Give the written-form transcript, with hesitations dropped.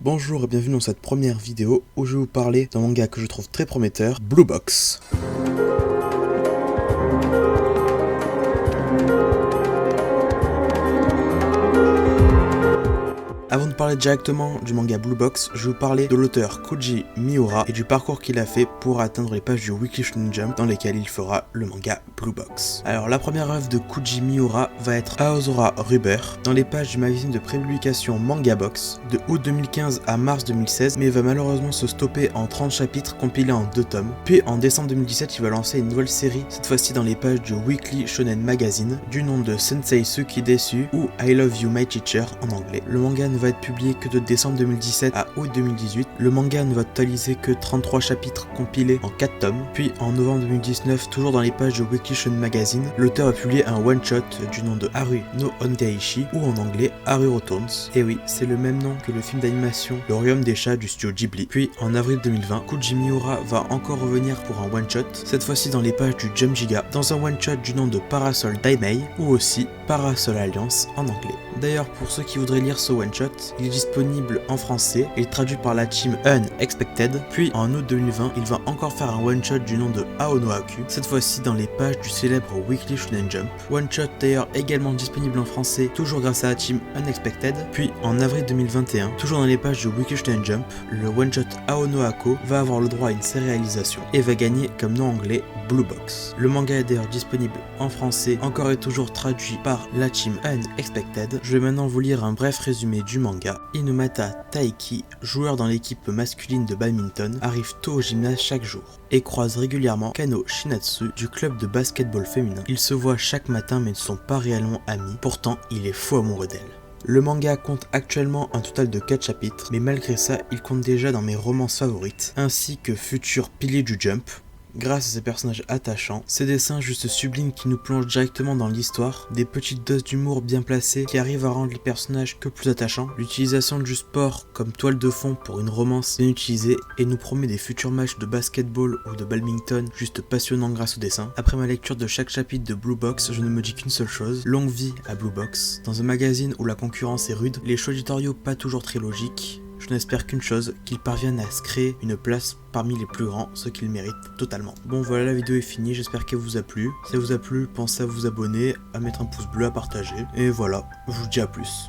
Bonjour et bienvenue dans cette première vidéo où je vais vous parler d'un manga que je trouve très prometteur, Blue Box. Avant de parler directement du manga Blue Box, je vais vous parler de l'auteur Koji Miura et du parcours qu'il a fait pour atteindre les pages du Weekly Shonen Jump dans lesquelles il fera le manga Blue Box. Alors la première œuvre de Koji Miura va être Aozora Rubber dans les pages du magazine de prépublication Manga Box de août 2015 à mars 2016, mais va malheureusement se stopper en 30 chapitres compilés en 2 tomes. Puis en décembre 2017, il va lancer une nouvelle série, cette fois-ci dans les pages du Weekly Shonen Magazine, du nom de Sensei Suki Desu ou I Love You My Teacher en anglais. Le manga ne va être publié que de décembre 2017 à août 2018. Le manga ne va totaliser que 33 chapitres compilés en 4 tomes. Puis en novembre 2019, toujours dans les pages de Weekly Shonen Magazine, l'auteur a publié un one-shot du nom de Haru no Ongaishi ou en anglais Haru Returns. Et oui, c'est le même nom que le film d'animation Le Royaume des Chats du studio Ghibli. Puis en avril 2020, Koji Miura va encore revenir pour un one-shot, cette fois-ci dans les pages du Jump Giga, dans un one-shot du nom de Parasol Daimei ou aussi Parasol Alliance en anglais. D'ailleurs, pour ceux qui voudraient lire ce one-shot, il est disponible en français et traduit par la team Unexpected. Puis en août 2020, il va encore faire un one-shot du nom de Aonohaku, cette fois-ci dans les pages du célèbre Weekly Shonen Jump. One-shot d'ailleurs également disponible en français, toujours grâce à la team Unexpected. Puis en avril 2021, toujours dans les pages du Weekly Shonen Jump, le one-shot Aonohaku va avoir le droit à une sérialisation et va gagner comme nom anglais Blue Box. Le manga est d'ailleurs disponible en français, encore et toujours traduit par la team Unexpected. Je vais maintenant vous lire un bref résumé du manga. Inumata Taiki, joueur dans l'équipe masculine de badminton, arrive tôt au gymnase chaque jour et croise régulièrement Kano Shinatsu du club de basketball féminin. Ils se voient chaque matin mais ne sont pas réellement amis, pourtant il est fou amoureux d'elle. Le manga compte actuellement un total de 4 chapitres, mais malgré ça, il compte déjà dans mes romances favorites, ainsi que futurs piliers du Jump. Grâce à ces personnages attachants, ces dessins juste sublimes qui nous plongent directement dans l'histoire, des petites doses d'humour bien placées qui arrivent à rendre les personnages que plus attachants, l'utilisation du sport comme toile de fond pour une romance bien utilisée et nous promet des futurs matchs de basketball ou de badminton juste passionnants grâce au dessin. Après ma lecture de chaque chapitre de Blue Box, je ne me dis qu'une seule chose, longue vie à Blue Box. Dans un magazine où la concurrence est rude, les choix éditoriaux pas toujours très logiques, je n'espère qu'une chose, qu'ils parviennent à se créer une place parmi les plus grands, ce qu'ils méritent totalement. Bon voilà, la vidéo est finie, j'espère qu'elle vous a plu. Si elle vous a plu, pensez à vous abonner, à mettre un pouce bleu, à partager. Et voilà, je vous dis à plus.